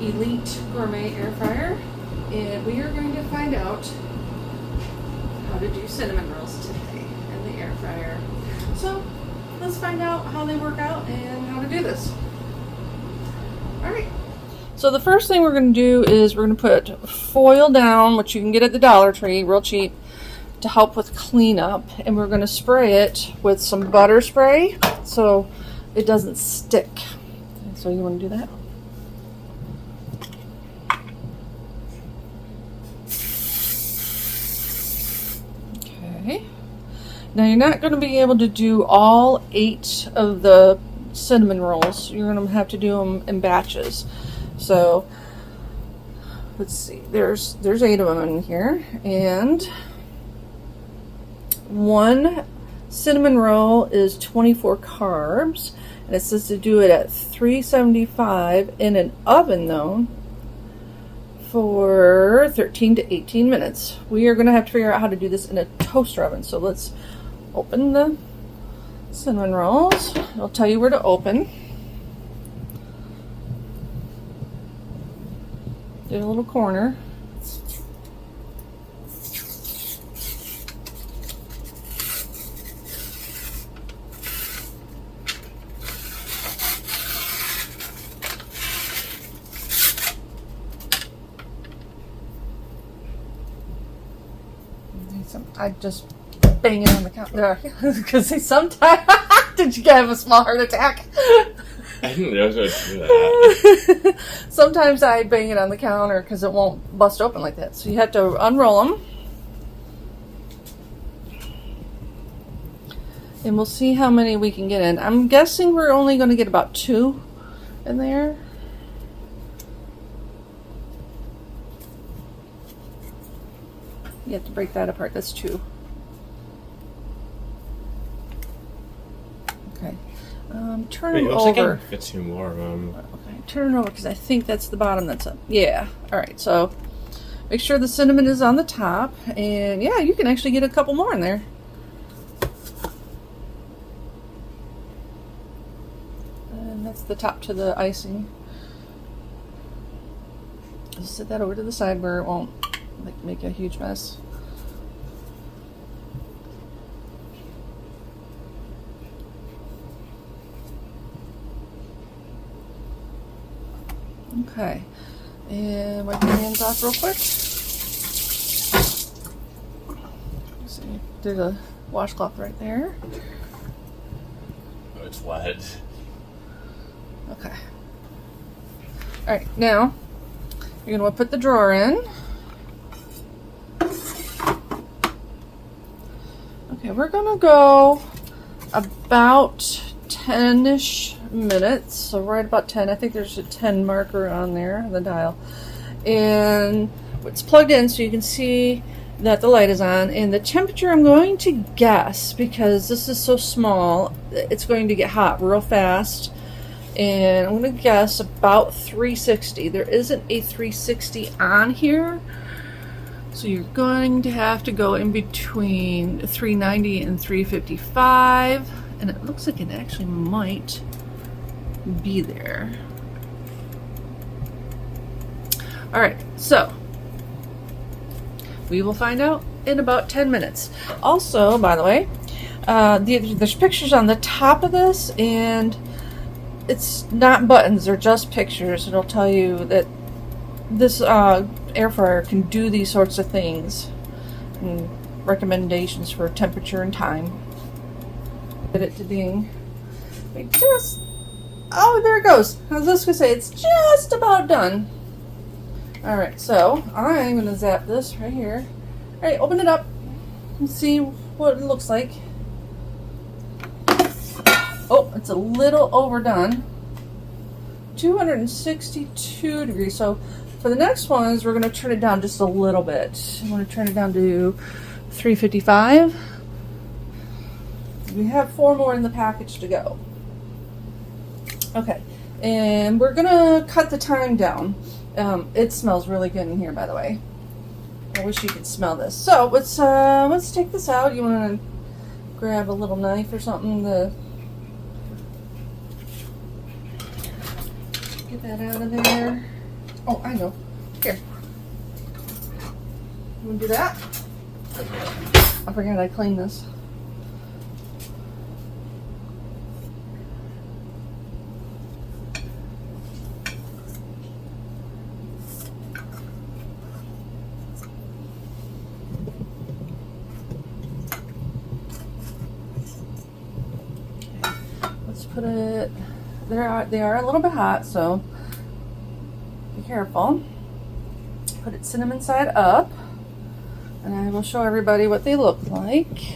Elite Gourmet Air Fryer, and we are going to find out how to do cinnamon rolls today in the air fryer. So let's find out how they work out and how to do this. Alright, so the first thing we're going to do is we're going to put foil down, which you can get at the Dollar Tree, real cheap, to help with cleanup, and we're going to spray it with some butter spray so it doesn't stick. So you want to do that? Okay. Now you're not going to be able to do all 8 of the cinnamon rolls. You're going to have to do them in batches. So let's see. There's 8 of them in here, and one cinnamon roll is 24 carbs, and it says to do it at 375 in an oven though for 13 to 18 minutes. We are going to have to figure out how to do this in a toaster oven. So let's open the cinnamon rolls. It'll tell you where to open. Do a little corner. I just bang it on the counter because sometimes did you have a small heart attack? I didn't know I was going to do that. Sometimes I bang it on the counter because it won't bust open like that. So you have to unroll them. And we'll see how many we can get in. I'm guessing we're only going to get about 2 in there. You have to break that apart. That's 2. Okay. Turn them over. I can fit 2 more of them. Okay, turn it over because I think that's the bottom that's up. Yeah. All right. So make sure the cinnamon is on the top, and yeah, you can actually get a couple more in there. And that's the top to the icing. Just set that over to the side where it won't make a huge mess. Okay, and wipe your hands off real quick. See, there's a washcloth right there. Oh, it's wet. Okay. All right, now you're gonna put the drawer in. Okay, we're gonna go about 10-ish minutes, so right about 10. I think there's a 10 marker on there on the dial, and it's plugged in so you can see that the light is on, and the temperature I'm going to guess, because this is so small, it's going to get hot real fast, and I'm going to guess about 360. There isn't a 360 on here, so you're going to have to go in between 390 and 355, and it looks like it actually might be there. All right, so we will find out in about 10 minutes. Also, by the way, there's pictures on the top of this, and it's not buttons, they're just pictures. It'll tell you that this air fryer can do these sorts of things, and recommendations for temperature and time. Get it to being just, oh, there it goes. I was just gonna say it's just about done. All right, so I'm gonna zap this right here. All right, open it up and see what it looks like. Oh, it's a little overdone. 262 degrees. So for the next ones, we're going to turn it down just a little bit. I'm going to turn it down to 355. We have 4 more in the package to go. Okay, and we're going to cut the time down. It smells really good in here, by the way. I wish you could smell this. So let's take this out. You want to grab a little knife or something to get that out of there. Oh, I know. Here. You want to do that? I forgot I cleaned this. Let's put it, they are a little bit hot, so be careful. Put it cinnamon side up, and I will show everybody what they look like.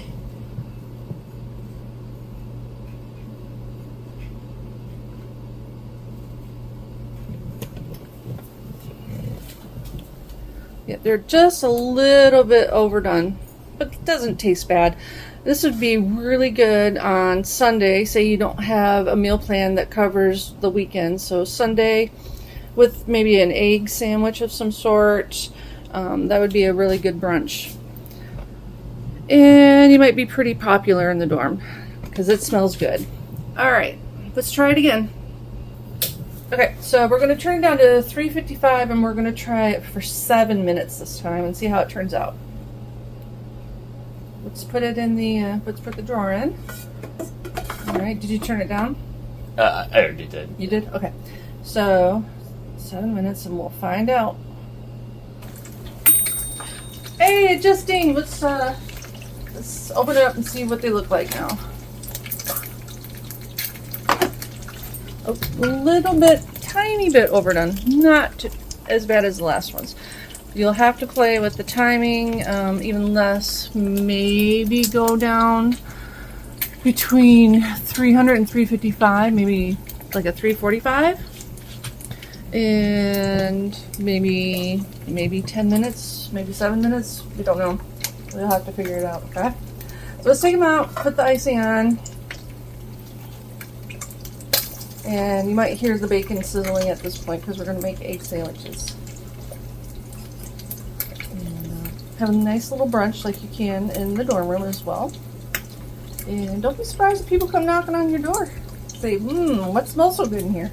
Yeah, they're just a little bit overdone, but it doesn't taste bad. This would be really good on Sunday. Say you don't have a meal plan that covers the weekend. So Sunday with maybe an egg sandwich of some sort. That would be a really good brunch. And you might be pretty popular in the dorm because it smells good. All right, let's try it again. Okay, so we're going to turn it down to 355 and we're going to try it for 7 minutes this time and see how it turns out. Let's put it in the, let's put the drawer in. All right, did you turn it down? I already did. You did? Okay. So, 7 minutes and we'll find out. Hey, it just dinged. Let's open it up and see what they look like now. A little bit, tiny bit overdone. Not as bad as the last ones. You'll have to play with the timing, even less. Maybe go down between 300 and 355, maybe like a 345. And maybe 10 minutes, maybe 7 minutes. We don't know. We'll have to figure it out, okay? So let's take them out, put the icing on. And you might hear the bacon sizzling at this point because we're going to make egg sandwiches. And have a nice little brunch like you can in the dorm room as well. And don't be surprised if people come knocking on your door. Say, what smells so good in here?